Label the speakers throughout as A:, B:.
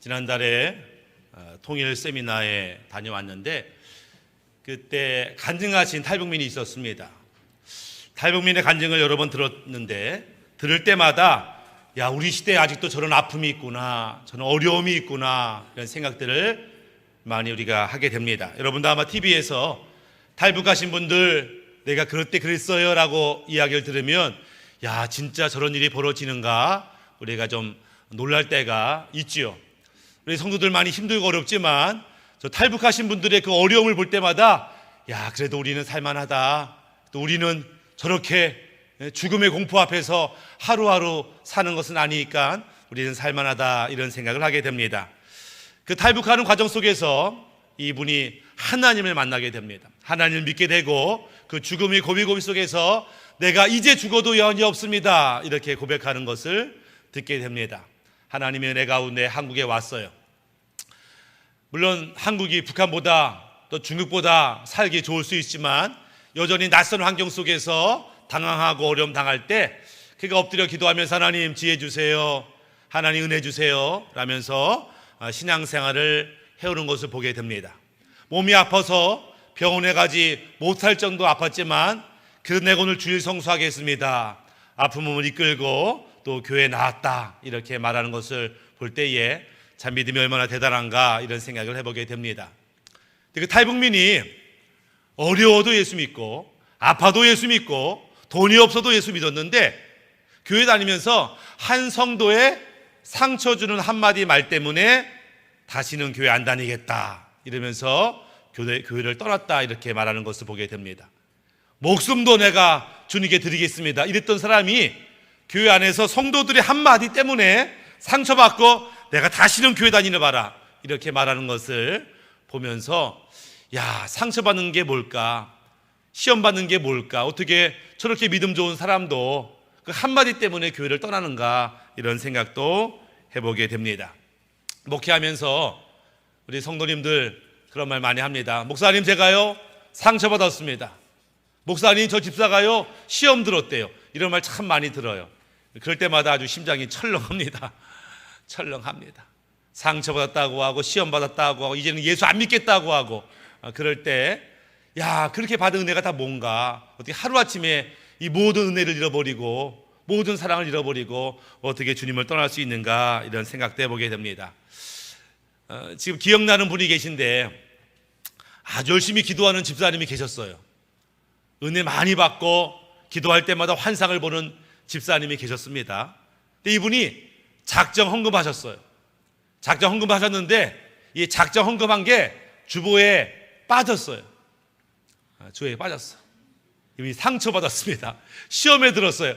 A: 지난달에 통일 세미나에 다녀왔는데 그때 간증하신 탈북민이 있었습니다. 탈북민의 간증을 여러 번 들었는데 들을 때마다 야, 우리 시대에 아직도 저런 아픔이 있구나, 저런 어려움이 있구나, 이런 생각들을 많이 우리가 하게 됩니다. 여러분도 아마 TV에서 탈북하신 분들 내가 그럴 때 그랬어요 라고 이야기를 들으면 야, 진짜 저런 일이 벌어지는가 우리가 좀 놀랄 때가 있지요. 우리 성도들 많이 힘들고 어렵지만 저 탈북하신 분들의 그 어려움을 볼 때마다 야, 그래도 우리는 살만하다, 또 우리는 저렇게 죽음의 공포 앞에서 하루하루 사는 것은 아니니까 우리는 살만하다, 이런 생각을 하게 됩니다. 그 탈북하는 과정 속에서 이분이 하나님을 만나게 됩니다. 하나님을 믿게 되고 그 죽음의 고비고비 속에서 내가 이제 죽어도 여한이 없습니다, 이렇게 고백하는 것을 듣게 됩니다. 하나님의 은혜 가운데 한국에 왔어요. 물론 한국이 북한보다 또 중국보다 살기 좋을 수 있지만 여전히 낯선 환경 속에서 당황하고 어려움 당할 때 그가 엎드려 기도하면서 하나님 지혜 주세요, 하나님 은혜 주세요 라면서 신앙생활을 해오는 것을 보게 됩니다. 몸이 아파서 병원에 가지 못할 정도 아팠지만 그래도 내가 오늘 주일 성수하겠습니다, 아픈 몸을 이끌고 또 교회에 나왔다, 이렇게 말하는 것을 볼 때에 참 믿음이 얼마나 대단한가, 이런 생각을 해보게 됩니다. 그 탈북민이 어려워도 예수 믿고 아파도 예수 믿고 돈이 없어도 예수 믿었는데 교회 다니면서 한 성도의 상처 주는 한마디 말 때문에 다시는 교회 안 다니겠다 이러면서 교회를 떠났다, 이렇게 말하는 것을 보게 됩니다. 목숨도 내가 주님께 드리겠습니다 이랬던 사람이 교회 안에서 성도들의 한마디 때문에 상처받고 내가 다시는 교회 다니는 봐라, 이렇게 말하는 것을 보면서 야, 상처받는 게 뭘까, 시험받는 게 뭘까, 어떻게 저렇게 믿음 좋은 사람도 그 한마디 때문에 교회를 떠나는가, 이런 생각도 해보게 됩니다. 목회하면서 우리 성도님들 그런 말 많이 합니다. 목사님, 제가요 상처받았습니다. 목사님, 저 집사가요 시험 들었대요. 이런 말 참 많이 들어요. 그럴 때마다 아주 심장이 철렁합니다. 철렁합니다. 상처받았다고 하고 시험 받았다고 하고 이제는 예수 안 믿겠다고 하고 그럴 때 야, 그렇게 받은 은혜가 다 뭔가, 어떻게 하루아침에 이 모든 은혜를 잃어버리고 모든 사랑을 잃어버리고 어떻게 주님을 떠날 수 있는가, 이런 생각도 해보게 됩니다. 지금 기억나는 분이 계신데 아주 열심히 기도하는 집사님이 계셨어요. 은혜 많이 받고 기도할 때마다 환상을 보는 집사님이 계셨습니다. 근데 이분이 작정 헌금하셨어요. 작정 헌금하셨는데 이 작정 헌금한 게 주보에 빠졌어요. 주보에 빠졌어. 이분이 상처받았습니다. 시험에 들었어요.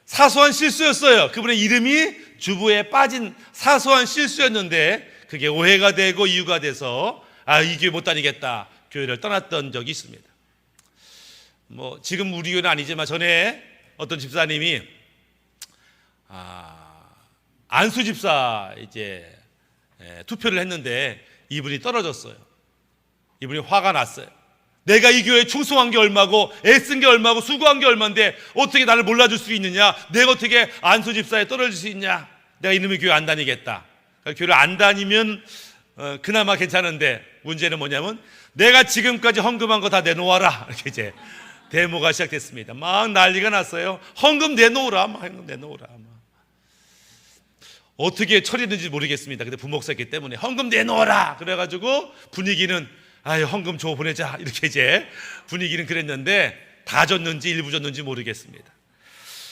A: 사소한 실수였어요. 그분의 이름이 주보에 빠진 사소한 실수였는데 그게 오해가 되고 이유가 돼서 이 교회 못 다니겠다, 교회를 떠났던 적이 있습니다. 지금 우리 교회는 아니지만 전에 어떤 집사님이 안수 집사 이제 투표를 했는데 이분이 떨어졌어요. 이분이 화가 났어요. 내가 이 교회에 충성한 게 얼마고 애쓴 게 얼마고 수고한 게 얼마인데 어떻게 나를 몰라줄 수 있느냐, 내가 어떻게 안수 집사에 떨어질 수 있냐, 내가 이놈의 교회 안 다니겠다. 교회를 안 다니면 그나마 괜찮은데 문제는 뭐냐면 내가 지금까지 헌금한 거 다 내놓아라, 이렇게 이제 데모가 시작됐습니다. 막 난리가 났어요. 헌금 내놓으라, 헌금 내놓으라. 어떻게 처리했는지 모르겠습니다. 근데 부목사였기 때문에 헌금 내놓아라 그래가지고 분위기는 헌금 줘 보내자, 이렇게 이제 분위기는 그랬는데 다 줬는지 일부 줬는지 모르겠습니다.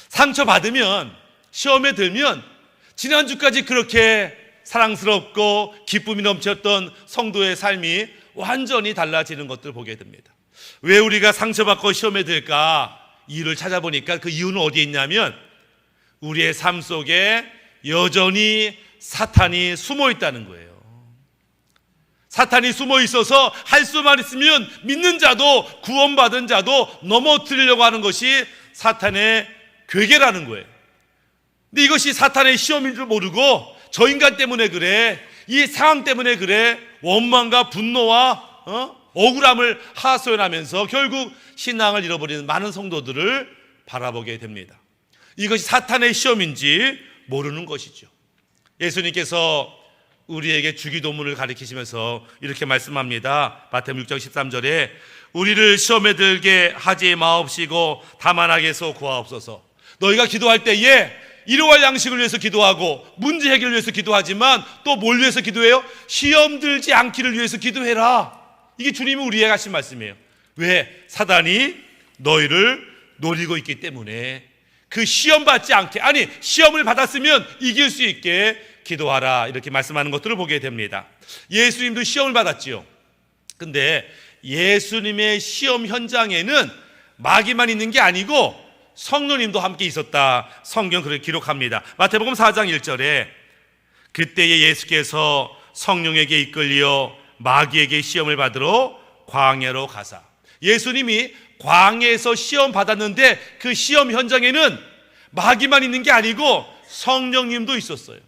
A: 상처받으면, 시험에 들면 지난주까지 그렇게 사랑스럽고 기쁨이 넘쳤던 성도의 삶이 완전히 달라지는 것들을 보게 됩니다. 왜 우리가 상처받고 시험에 들까? 이유를 찾아보니까 그 이유는 어디에 있냐면 우리의 삶 속에 여전히 사탄이 숨어 있다는 거예요. 사탄이 숨어 있어서 할 수만 있으면 믿는 자도 구원받은 자도 넘어뜨리려고 하는 것이 사탄의 괴계라는 거예요. 근데 이것이 사탄의 시험인 줄 모르고 저 인간 때문에 그래, 이 상황 때문에 그래, 원망과 분노와 억울함을 하소연하면서 결국 신앙을 잃어버리는 많은 성도들을 바라보게 됩니다. 이것이 사탄의 시험인지 모르는 것이죠. 예수님께서 우리에게 주기도문을 가르치시면서 이렇게 말씀합니다. 마태복음 6장 13절에 우리를 시험에 들게 하지 마옵시고 다만 악에서 구하옵소서. 너희가 기도할 때에 일용할 양식을 위해서 기도하고 문제 해결을 위해서 기도하지만 또 뭘 위해서 기도해요? 시험 들지 않기를 위해서 기도해라. 이게 주님이 우리에게 하신 말씀이에요. 왜? 사단이 너희를 노리고 있기 때문에 그 시험 받지 않게, 아니 시험을 받았으면 이길 수 있게 기도하라, 이렇게 말씀하는 것들을 보게 됩니다. 예수님도 시험을 받았지요. 근데 예수님의 시험 현장에는 마귀만 있는 게 아니고 성령님도 함께 있었다, 성경 그렇게 기록합니다. 마태복음 4장 1절에 그때에 예수께서 성령에게 이끌려 마귀에게 시험을 받으러 광야로 가사. 예수님이 광야에서 시험 받았는데 그 시험 현장에는 마귀만 있는 게 아니고 성령님도 있었어요.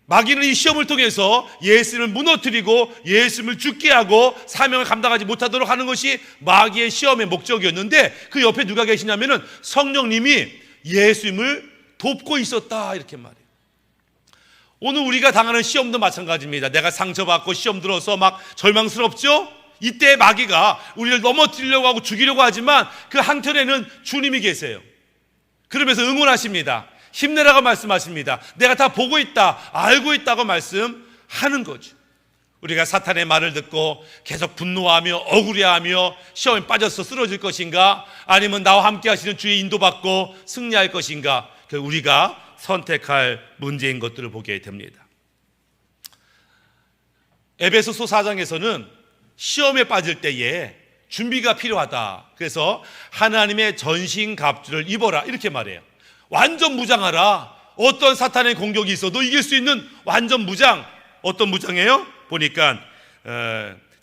A: 마귀는 이 시험을 통해서 예수님을 무너뜨리고 예수님을 죽게 하고 사명을 감당하지 못하도록 하는 것이 마귀의 시험의 목적이었는데 그 옆에 누가 계시냐면은 성령님이 예수님을 돕고 있었다, 이렇게 말해요. 오늘 우리가 당하는 시험도 마찬가지입니다. 내가 상처받고 시험 들어서 막 절망스럽죠? 이때 마귀가 우리를 넘어뜨리려고 하고 죽이려고 하지만 그 한켠에는 주님이 계세요. 그러면서 응원하십니다. 힘내라고 말씀하십니다. 내가 다 보고 있다, 알고 있다고 말씀하는 거죠. 우리가 사탄의 말을 듣고 계속 분노하며 억울해하며 시험에 빠져서 쓰러질 것인가, 아니면 나와 함께 하시는 주의 인도받고 승리할 것인가, 우리가 선택할 문제인 것들을 보게 됩니다. 에베소서 4장에서는 시험에 빠질 때에 준비가 필요하다, 그래서 하나님의 전신갑주를 입어라, 이렇게 말해요. 완전 무장하라. 어떤 사탄의 공격이 있어도 이길 수 있는 완전 무장. 어떤 무장이에요? 보니까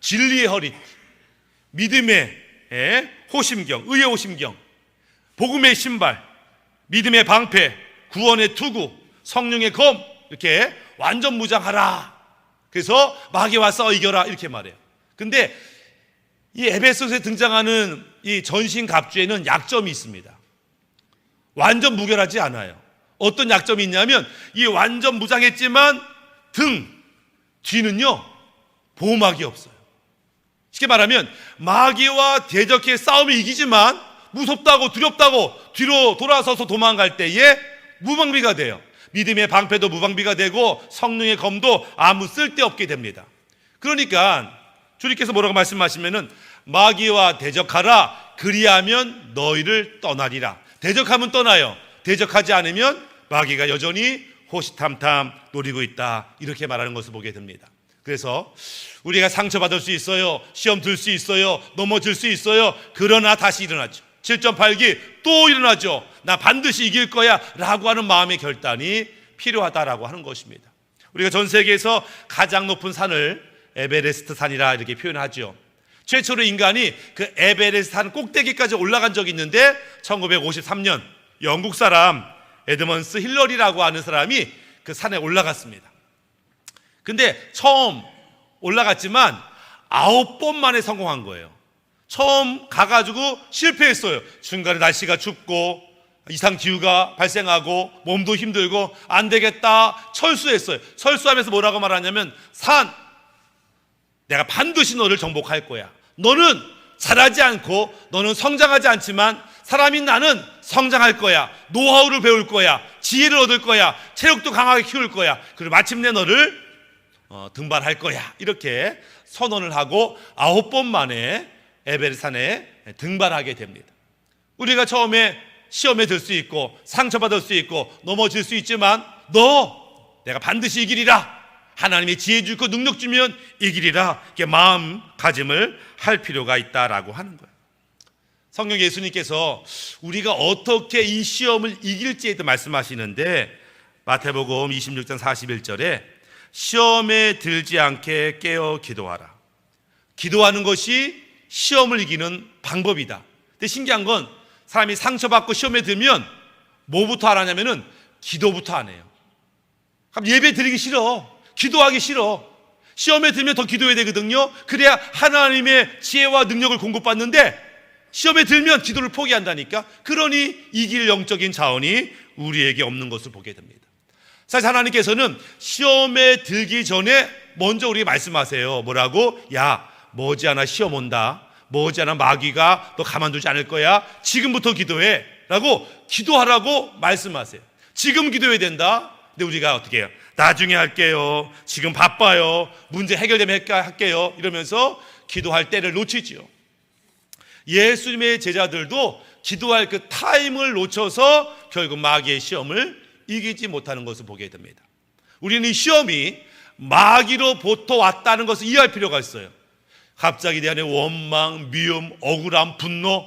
A: 진리의 허리, 믿음의 호심경, 의의 호심경, 복음의 신발, 믿음의 방패, 구원의 투구, 성령의 검, 이렇게 완전 무장하라. 그래서 마귀와 싸워 이겨라, 이렇게 말해요. 근데 이 에베소서에 등장하는 이 전신갑주에는 약점이 있습니다. 완전 무결하지 않아요. 어떤 약점이 있냐면 이 완전 무장했지만 뒤는요 보호막이 없어요. 쉽게 말하면 마귀와 대적해 싸우면 이기지만 무섭다고 두렵다고 뒤로 돌아서서 도망갈 때에 무방비가 돼요. 믿음의 방패도 무방비가 되고 성령의 검도 아무 쓸데없게 됩니다. 그러니까 주님께서 뭐라고 말씀하시면은 마귀와 대적하라, 그리하면 너희를 떠나리라. 대적하면 떠나요. 대적하지 않으면 마귀가 여전히 호시탐탐 노리고 있다, 이렇게 말하는 것을 보게 됩니다. 그래서 우리가 상처받을 수 있어요, 시험 들 수 있어요, 넘어질 수 있어요. 그러나 다시 일어나죠. 7.8기 또 일어나죠. 나 반드시 이길 거야 라고 하는 마음의 결단이 필요하다라고 하는 것입니다. 우리가 전 세계에서 가장 높은 산을 에베레스트 산이라 이렇게 표현하죠. 최초로 인간이 그 에베레스트 산 꼭대기까지 올라간 적이 있는데 1953년 영국 사람 에드먼스 힐러리라고 하는 사람이 그 산에 올라갔습니다. 근데 처음 올라갔지만 9번 만에 성공한 거예요. 처음 가가지고 실패했어요. 중간에 날씨가 춥고 이상 기후가 발생하고 몸도 힘들고 안 되겠다 철수했어요. 철수하면서 뭐라고 말하냐면, 산, 내가 반드시 너를 정복할 거야. 너는 잘하지 않고 너는 성장하지 않지만 사람인 나는 성장할 거야. 노하우를 배울 거야. 지혜를 얻을 거야. 체력도 강하게 키울 거야. 그리고 마침내 너를 등반할 거야. 이렇게 선언을 하고 9번 만에 에베레스트산에 등반하게 됩니다. 우리가 처음에 시험에 들 수 있고 상처받을 수 있고 넘어질 수 있지만 내가 반드시 이기리라. 하나님이 지혜 주고 능력 주면 이기리라. 이렇게 마음가짐을 할 필요가 있다라고 하는 거예요. 성경 예수님께서 우리가 어떻게 이 시험을 이길지에도 말씀하시는데 마태복음 26장 41절에 시험에 들지 않게 깨어 기도하라. 기도하는 것이 시험을 이기는 방법이다. 근데 신기한 건 사람이 상처받고 시험에 들면 뭐부터 하냐면은 기도부터 안 해요. 그럼 예배 드리기 싫어. 기도하기 싫어. 시험에 들면 더 기도해야 되거든요. 그래야 하나님의 지혜와 능력을 공급받는데 시험에 들면 기도를 포기한다니까. 그러니 이길 영적인 자원이 우리에게 없는 것을 보게 됩니다. 사실 하나님께서는 시험에 들기 전에 먼저 우리에게 말씀하세요. 뭐라고? 야, 머지않아 시험 온다. 머지않아 마귀가 너 가만두지 않을 거야. 지금부터 기도해 라고 기도하라고 말씀하세요. 지금 기도해야 된다. 근데 우리가 어떻게 해요? 나중에 할게요. 지금 바빠요. 문제 해결되면 할게요. 이러면서 기도할 때를 놓치지요. 예수님의 제자들도 기도할 그 타임을 놓쳐서 결국 마귀의 시험을 이기지 못하는 것을 보게 됩니다. 우리는 이 시험이 마귀로부터 왔다는 것을 이해할 필요가 있어요. 갑자기 내 안에 원망, 미움, 억울함, 분노,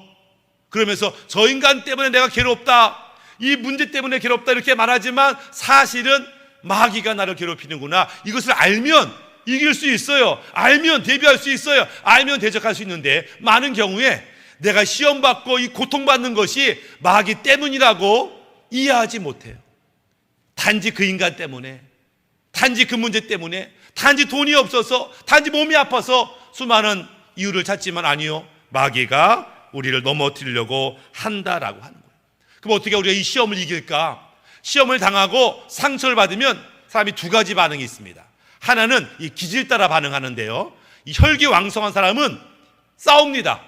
A: 그러면서 저 인간 때문에 내가 괴롭다, 이 문제 때문에 괴롭다 이렇게 말하지만 사실은 마귀가 나를 괴롭히는구나. 이것을 알면 이길 수 있어요. 알면 대비할 수 있어요. 알면 대적할 수 있는데 많은 경우에 내가 시험받고 이 고통받는 것이 마귀 때문이라고 이해하지 못해요. 단지 그 인간 때문에, 단지 그 문제 때문에, 단지 돈이 없어서, 단지 몸이 아파서 수많은 이유를 찾지만 아니요, 마귀가 우리를 넘어뜨리려고 한다라고 하는 거예요. 그럼 어떻게 우리가 이 시험을 이길까? 시험을 당하고 상처를 받으면 사람이 두 가지 반응이 있습니다. 하나는 이 기질 따라 반응하는데요, 이 혈기왕성한 사람은 싸웁니다.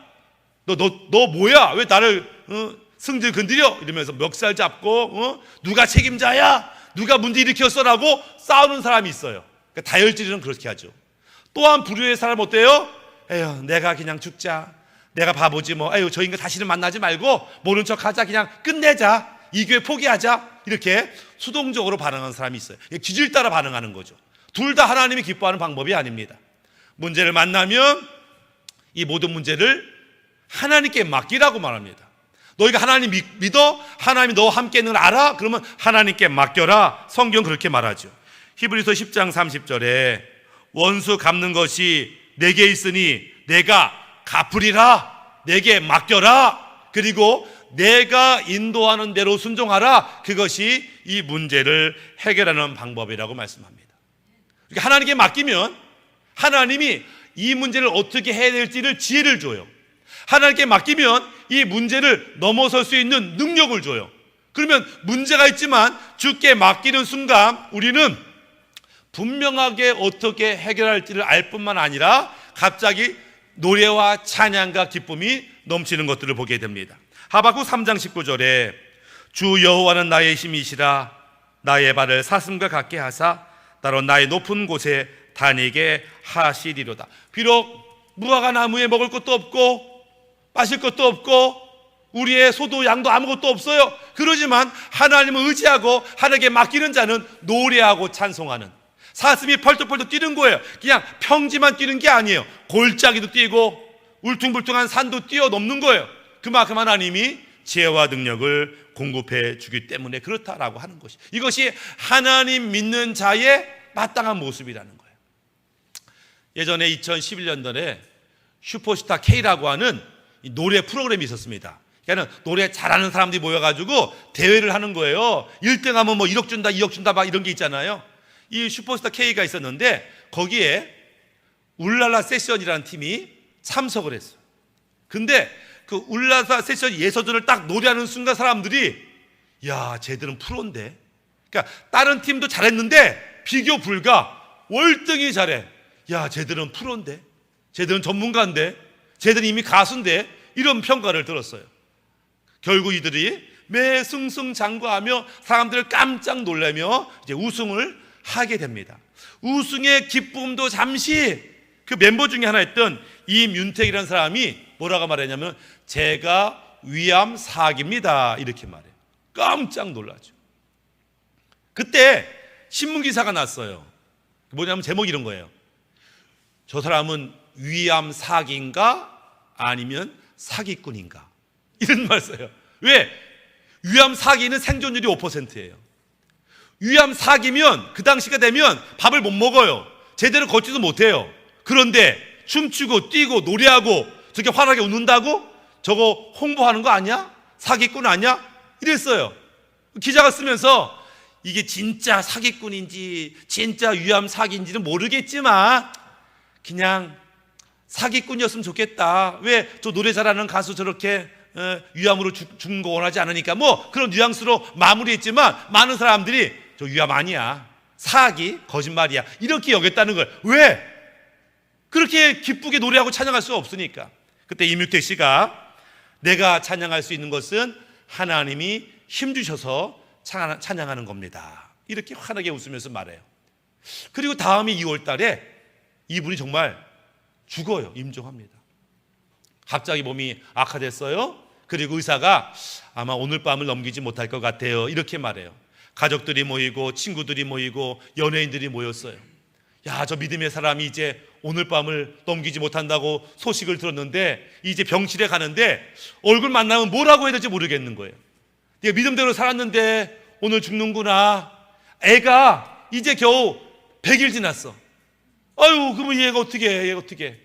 A: 너 뭐야? 왜 나를 승질 건드려? 이러면서 멱살 잡고 누가 책임자야? 누가 문제 일으켰어라고 싸우는 사람이 있어요. 그러니까 다혈질은 그렇게 하죠. 또한 부류의 사람 어때요? 에휴, 내가 그냥 죽자. 내가 바보지 뭐. 에휴, 저 인간 다시는 만나지 말고 모른 척하자. 그냥 끝내자. 이 교회 포기하자. 이렇게 수동적으로 반응하는 사람이 있어요. 기질 따라 반응하는 거죠. 둘 다 하나님이 기뻐하는 방법이 아닙니다. 문제를 만나면 이 모든 문제를 하나님께 맡기라고 말합니다. 너희가 하나님 믿어? 하나님이 너와 함께 있는 걸 알아? 그러면 하나님께 맡겨라. 성경 그렇게 말하죠. 히브리서 10장 30절에 원수 갚는 것이 내게 있으니 내가 갚으리라. 내게 맡겨라. 그리고 내가 인도하는 대로 순종하라. 그것이 이 문제를 해결하는 방법이라고 말씀합니다. 그러니까 하나님께 맡기면 하나님이 이 문제를 어떻게 해야 될지를 지혜를 줘요. 하나님께 맡기면 이 문제를 넘어설 수 있는 능력을 줘요. 그러면 문제가 있지만 주께 맡기는 순간 우리는 분명하게 어떻게 해결할지를 알 뿐만 아니라 갑자기 노래와 찬양과 기쁨이 넘치는 것들을 보게 됩니다. 하박국 3장 19절에 주 여호와는 나의 힘이시라. 나의 발을 사슴과 같게 하사 따로 나의 높은 곳에 다니게 하시리로다. 비록 무화과 나무에 먹을 것도 없고 마실 것도 없고 우리의 소도 양도 아무것도 없어요. 그러지만 하나님을 의지하고 하나님께 맡기는 자는 노래하고 찬송하는, 사슴이 펄떡펄떡 뛰는 거예요. 그냥 평지만 뛰는 게 아니에요. 골짜기도 뛰고 울퉁불퉁한 산도 뛰어넘는 거예요. 그만큼 하나님이 지혜와 능력을 공급해 주기 때문에 그렇다라고 하는 것이, 이것이 하나님 믿는 자의 마땅한 모습이라는 거예요. 예전에 2011년도에 슈퍼스타 K라고 하는 노래 프로그램이 있었습니다. 그러니까 노래 잘하는 사람들이 모여가지고 대회를 하는 거예요. 1등하면 뭐 1억 준다, 2억 준다 막 이런 게 있잖아요. 이 슈퍼스타 K가 있었는데 거기에 울랄라 세션이라는 팀이 참석을 했어요. 근데 그 울랄라 세션 예서전을 딱 노래하는 순간 사람들이 야, 쟤들은 프로인데. 그러니까 다른 팀도 잘했는데 비교 불가. 월등히 잘해. 야, 쟤들은 프로인데. 쟤들은 전문가인데. 쟤들은 이미 가수인데. 이런 평가를 들었어요. 결국 이들이 매 승승장구하며 사람들을 깜짝 놀라며 이제 우승을 하게 됩니다. 우승의 기쁨도 잠시 그 멤버 중에 하나였던 이윤택이라는 사람이 뭐라고 말했냐면 제가 위암 사기입니다 이렇게 말해요. 깜짝 놀라죠. 그때 신문기사가 났어요. 뭐냐면 제목이 이런 거예요. 저 사람은 위암 사기인가 아니면 사기꾼인가 이런 말 써요. 왜? 위암 사기는 생존율이 5%예요. 위암 사기면 그 당시가 되면 밥을 못 먹어요. 제대로 걷지도 못해요. 그런데 춤추고 뛰고 노래하고 저렇게 환하게 웃는다고? 저거 홍보하는 거 아니야? 사기꾼 아니야? 이랬어요. 기자가 쓰면서 이게 진짜 사기꾼인지 진짜 위암 사기인지는 모르겠지만 그냥 사기꾼이었으면 좋겠다. 왜 저 노래 잘하는 가수 저렇게 위암으로 죽는 거 원하지 않으니까 뭐 그런 뉘앙스로 마무리했지만 많은 사람들이 저 위암 아니야, 사기, 거짓말이야, 이렇게 여겼다는 걸. 왜? 그렇게 기쁘게 노래하고 찬양할 수 없으니까. 그때 임육택 씨가 내가 찬양할 수 있는 것은 하나님이 힘주셔서 찬양하는 겁니다, 이렇게 환하게 웃으면서 말해요. 그리고 다음이 2월 달에 이분이 정말 죽어요. 임종합니다. 갑자기 몸이 악화됐어요. 그리고 의사가 아마 오늘 밤을 넘기지 못할 것 같아요, 이렇게 말해요. 가족들이 모이고 친구들이 모이고 연예인들이 모였어요. 야, 저 믿음의 사람이 이제 오늘 밤을 넘기지 못한다고 소식을 들었는데 이제 병실에 가는데 얼굴 만나면 뭐라고 해야 될지 모르겠는 거예요. 내가 믿음대로 살았는데 오늘 죽는구나. 애가 이제 겨우 100일 지났어. 아유, 그러면 얘가 어떻게 해? 얘가 어떻게 해?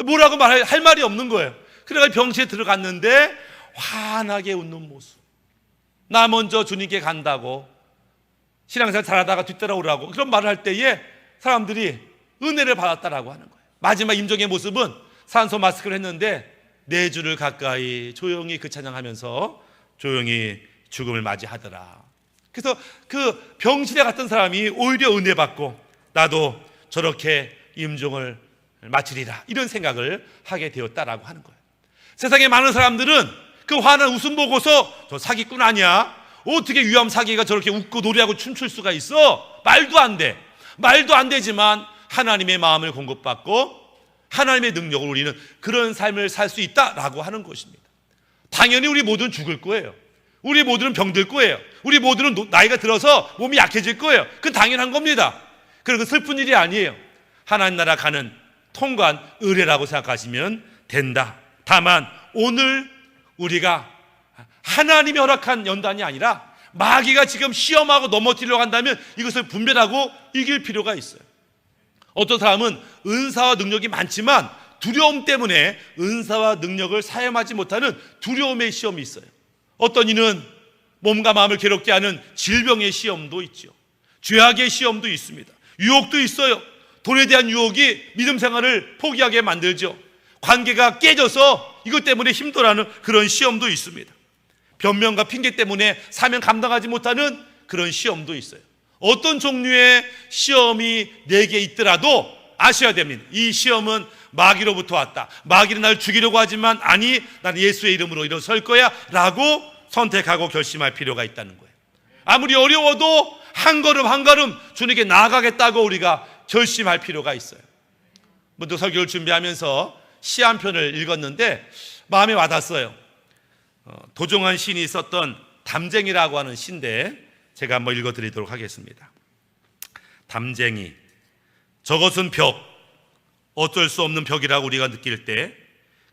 A: 뭐라고 할 말이 없는 거예요. 그래가 병실에 들어갔는데 환하게 웃는 모습. 나 먼저 주님께 간다고, 신앙생활 잘하다가 뒤따라오라고 그런 말을 할 때에 사람들이 은혜를 받았다라고 하는 거예요. 마지막 임종의 모습은 산소 마스크를 했는데 4주를 가까이 조용히 그 찬양하면서 조용히 죽음을 맞이하더라. 그래서 그 병실에 갔던 사람이 오히려 은혜 받고 나도 저렇게 임종을 마치리라, 이런 생각을 하게 되었다라고 하는 거예요. 세상에 많은 사람들은 그 환한 웃음 보고서 저 사기꾼 아니야? 어떻게 위암 사기가 저렇게 웃고 노래하고 춤출 수가 있어? 말도 안 돼. 말도 안 되지만 하나님의 마음을 공급받고 하나님의 능력을 우리는 그런 삶을 살 수 있다라고 하는 것입니다. 당연히 우리 모두는 죽을 거예요. 우리 모두는 병들 거예요. 우리 모두는 나이가 들어서 몸이 약해질 거예요. 그건 당연한 겁니다. 그리고 슬픈 일이 아니에요. 하나님 나라 가는 통관 의례라고 생각하시면 된다. 다만 오늘 우리가 하나님이 허락한 연단이 아니라 마귀가 지금 시험하고 넘어뜨리려고 한다면 이것을 분별하고 이길 필요가 있어요. 어떤 사람은 은사와 능력이 많지만 두려움 때문에 은사와 능력을 사용하지 못하는 두려움의 시험이 있어요. 어떤 이는 몸과 마음을 괴롭게 하는 질병의 시험도 있죠. 죄악의 시험도 있습니다. 유혹도 있어요. 돈에 대한 유혹이 믿음 생활을 포기하게 만들죠. 관계가 깨져서 이것 때문에 힘들어하는 그런 시험도 있습니다. 변명과 핑계 때문에 사명 감당하지 못하는 그런 시험도 있어요. 어떤 종류의 시험이 내게 있더라도 아셔야 됩니다. 이 시험은 마귀로부터 왔다. 마귀는 나를 죽이려고 하지만 아니, 나는 예수의 이름으로 일어설 거야 라고 선택하고 결심할 필요가 있다는 거예요. 아무리 어려워도 한 걸음 한 걸음 주님께 나아가겠다고 우리가 결심할 필요가 있어요. 먼저 설교를 준비하면서 시 한 편을 읽었는데 마음에 와닿았어요. 도종환 시인이 썼던 담쟁이라고 하는 시인데 제가 한번 읽어드리도록 하겠습니다. 담쟁이. 저것은 벽, 어쩔 수 없는 벽이라고 우리가 느낄 때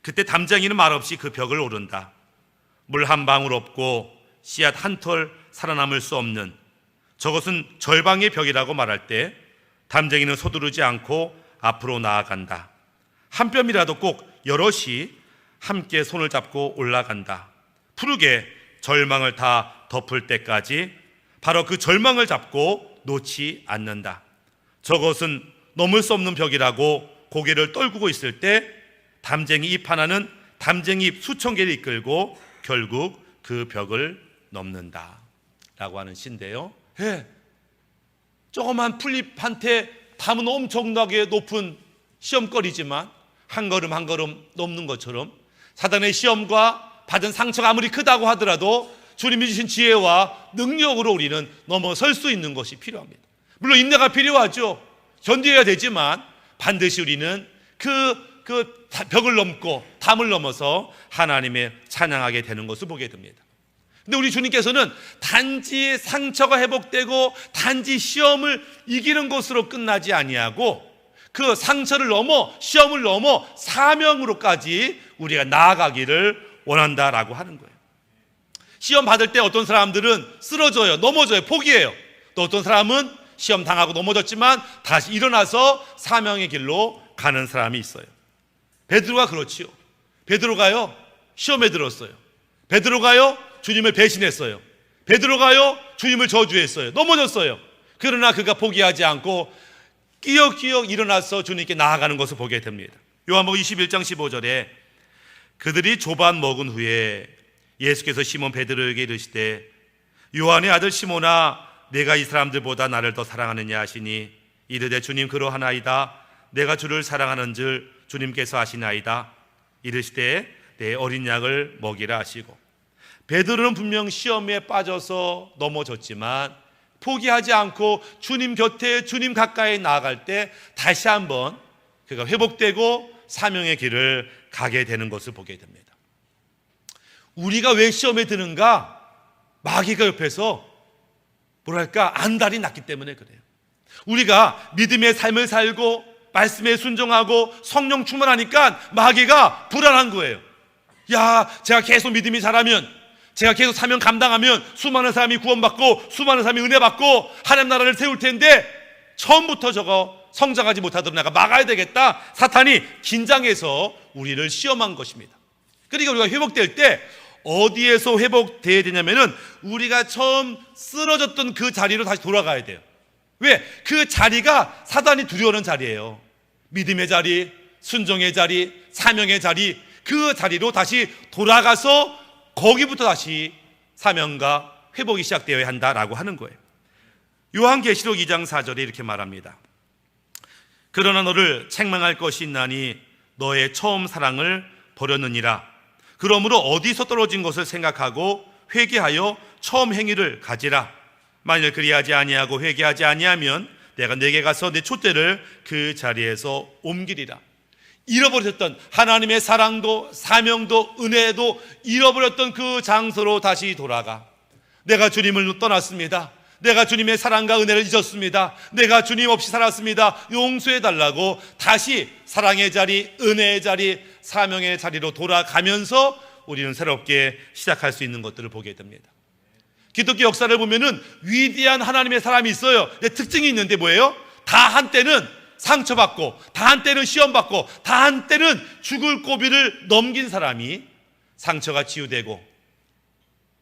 A: 그때 담쟁이는 말없이 그 벽을 오른다. 물 한 방울 없고 씨앗 한 톨 살아남을 수 없는 저것은 절방의 벽이라고 말할 때 담쟁이는 서두르지 않고 앞으로 나아간다. 한 뼘이라도 꼭 여럿이 함께 손을 잡고 올라간다. 푸르게 절망을 다 덮을 때까지 바로 그 절망을 잡고 놓지 않는다. 저것은 넘을 수 없는 벽이라고 고개를 떨구고 있을 때 담쟁이 잎 하나는 담쟁이 잎 수천 개를 이끌고 결국 그 벽을 넘는다 라고 하는 시인데요. 예, 조그만 풀잎한테 담은 엄청나게 높은 시험거리지만 한 걸음 한 걸음 넘는 것처럼 사단의 시험과 받은 상처가 아무리 크다고 하더라도 주님이 주신 지혜와 능력으로 우리는 넘어설 수 있는 것이 필요합니다. 물론 인내가 필요하죠. 견뎌야 되지만 반드시 우리는 그 벽을 넘고 담을 넘어서 하나님의 찬양하게 되는 것을 보게 됩니다. 근데 우리 주님께서는 단지 상처가 회복되고 단지 시험을 이기는 것으로 끝나지 아니하고 그 상처를 넘어 시험을 넘어 사명으로까지 우리가 나아가기를 원한다라고 하는 거예요. 시험 받을 때 어떤 사람들은 쓰러져요, 넘어져요, 포기해요. 또 어떤 사람은 시험 당하고 넘어졌지만 다시 일어나서 사명의 길로 가는 사람이 있어요. 베드로가 그렇지요. 베드로가요 시험에 들었어요. 베드로가요 주님을 배신했어요. 베드로가요 주님을 저주했어요. 넘어졌어요. 그러나 그가 포기하지 않고 끼역끼역 일어나서 주님께 나아가는 것을 보게 됩니다. 요한복음 21장 15절에 그들이 조반 먹은 후에 예수께서 시몬 베드로에게 이르시되 요한의 아들 시몬아 내가 이 사람들보다 나를 더 사랑하느냐 하시니 이르되 주님 그러하나이다. 내가 주를 사랑하는 줄 주님께서 아시나이다. 이르시되 내 어린 양을 먹이라 하시고, 베드로는 분명 시험에 빠져서 넘어졌지만 포기하지 않고 주님 곁에, 주님 가까이 나아갈 때 다시 한번 그가 회복되고 사명의 길을 가게 되는 것을 보게 됩니다. 우리가 왜 시험에 드는가? 마귀가 옆에서 안달이 났기 때문에 그래요. 우리가 믿음의 삶을 살고 말씀에 순종하고 성령 충만하니까 마귀가 불안한 거예요. 야, 제가 계속 믿음이 자라면, 제가 계속 사명 감당하면 수많은 사람이 구원받고 수많은 사람이 은혜 받고 하나님 나라를 세울 텐데 처음부터 저거 성장하지 못하도록 내가 막아야 되겠다. 사탄이 긴장해서 우리를 시험한 것입니다. 그러니까 우리가 회복될 때 어디에서 회복돼야 되냐면은 우리가 처음 쓰러졌던 그 자리로 다시 돌아가야 돼요. 왜? 그 자리가 사단이 두려워하는 자리예요. 믿음의 자리, 순종의 자리, 사명의 자리, 그 자리로 다시 돌아가서 거기부터 다시 사명과 회복이 시작되어야 한다라고 하는 거예요. 요한계시록 2장 4절에 이렇게 말합니다. 그러나 너를 책망할 것이 있나니 너의 처음 사랑을 버렸느니라. 그러므로 어디서 떨어진 것을 생각하고 회개하여 처음 행위를 가지라. 만일 그리하지 아니하고 회개하지 아니하면 내가 내게 가서 내 촛대를 그 자리에서 옮기리라. 잃어버렸던 하나님의 사랑도 사명도 은혜도 잃어버렸던 그 장소로 다시 돌아가. 내가 주님을 떠났습니다. 내가 주님의 사랑과 은혜를 잊었습니다. 내가 주님 없이 살았습니다. 용서해달라고 다시 사랑의 자리, 은혜의 자리, 사명의 자리로 돌아가면서 우리는 새롭게 시작할 수 있는 것들을 보게 됩니다. 기독교 역사를 보면은 위대한 하나님의 사람이 있어요. 특징이 있는데 뭐예요? 다 한때는 상처받고, 다 한때는 시험받고, 다 한때는 죽을 고비를 넘긴 사람이 상처가 치유되고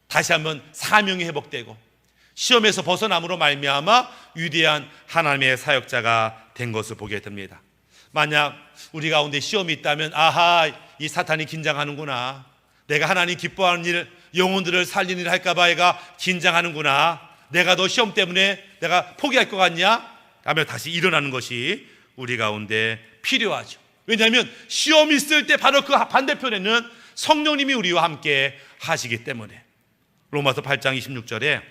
A: 다시 한번 사명이 회복되고 시험에서 벗어남으로 말미암아 위대한 하나님의 사역자가 된 것을 보게 됩니다. 만약 우리 가운데 시험이 있다면 아하, 이 사탄이 긴장하는구나. 내가 하나님 기뻐하는 일, 영혼들을 살리는 일 할까 봐 얘가 긴장하는구나. 내가 너 시험 때문에 내가 포기할 것 같냐? 라며 다시 일어나는 것이 우리 가운데 필요하죠. 왜냐하면 시험이 있을 때 바로 그 반대편에는 성령님이 우리와 함께 하시기 때문에. 로마서 8장 26절에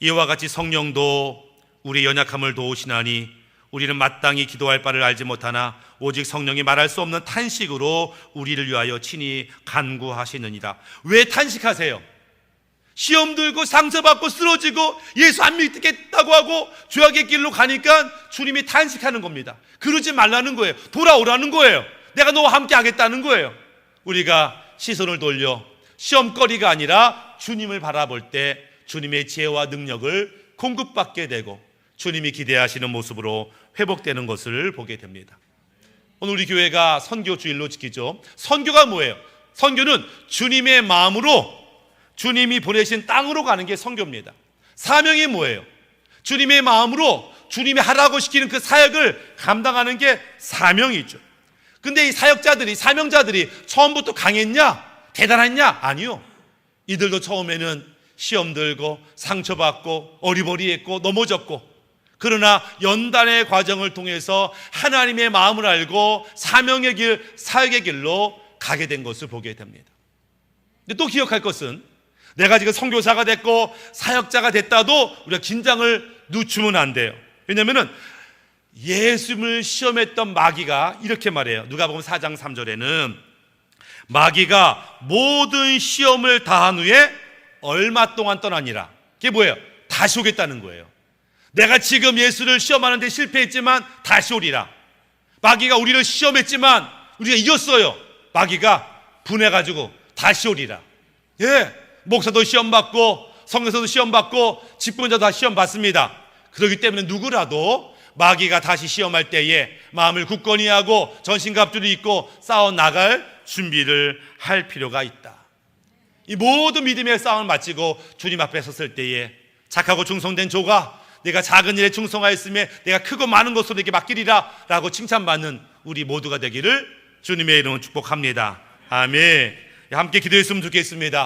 A: 이와 같이 성령도 우리 연약함을 도우시나니 우리는 마땅히 기도할 바를 알지 못하나 오직 성령이 말할 수 없는 탄식으로 우리를 위하여 친히 간구하시느니라. 왜 탄식하세요? 시험 들고 상처받고 쓰러지고 예수 안 믿겠다고 하고 죄악의 길로 가니까 주님이 탄식하는 겁니다. 그러지 말라는 거예요. 돌아오라는 거예요. 내가 너와 함께 하겠다는 거예요. 우리가 시선을 돌려 시험거리가 아니라 주님을 바라볼 때 주님의 지혜와 능력을 공급받게 되고 주님이 기대하시는 모습으로 회복되는 것을 보게 됩니다. 오늘 우리 교회가 선교 주일로 지키죠. 선교가 뭐예요? 선교는 주님의 마음으로 주님이 보내신 땅으로 가는 게 선교입니다. 사명이 뭐예요? 주님의 마음으로 주님이 하라고 시키는 그 사역을 감당하는 게 사명이죠. 근데 이 사역자들이, 사명자들이 처음부터 강했냐? 대단했냐? 아니요. 이들도 처음에는 시험 들고 상처받고 어리버리했고 넘어졌고, 그러나 연단의 과정을 통해서 하나님의 마음을 알고 사명의 길, 사역의 길로 가게 된 것을 보게 됩니다. 근데 또 기억할 것은 내가 지금 선교사가 됐고 사역자가 됐다도 우리가 긴장을 늦추면 안 돼요. 왜냐하면 예수님을 시험했던 마귀가 이렇게 말해요. 누가복음 4장 3절에는 마귀가 모든 시험을 다한 후에 얼마 동안 떠나니라. 그게 뭐예요? 다시 오겠다는 거예요. 내가 지금 예수를 시험하는데 실패했지만 다시 오리라. 마귀가 우리를 시험했지만 우리가 이겼어요. 마귀가 분해가지고 다시 오리라. 예, 목사도 시험받고 성교사도 시험받고 집권자도 다 시험받습니다. 그렇기 때문에 누구라도 마귀가 다시 시험할 때에 마음을 굳건히 하고 전신갑주를 입고 싸워 나갈 준비를 할 필요가 있다. 이 모든 믿음의 싸움을 마치고 주님 앞에 섰을 때에 착하고 충성된 조가 내가 작은 일에 충성하였으며 내가 크고 많은 것으로 내게 맡기리라 라고 칭찬받는 우리 모두가 되기를 주님의 이름으로 축복합니다. 아멘. 함께 기도했으면 좋겠습니다.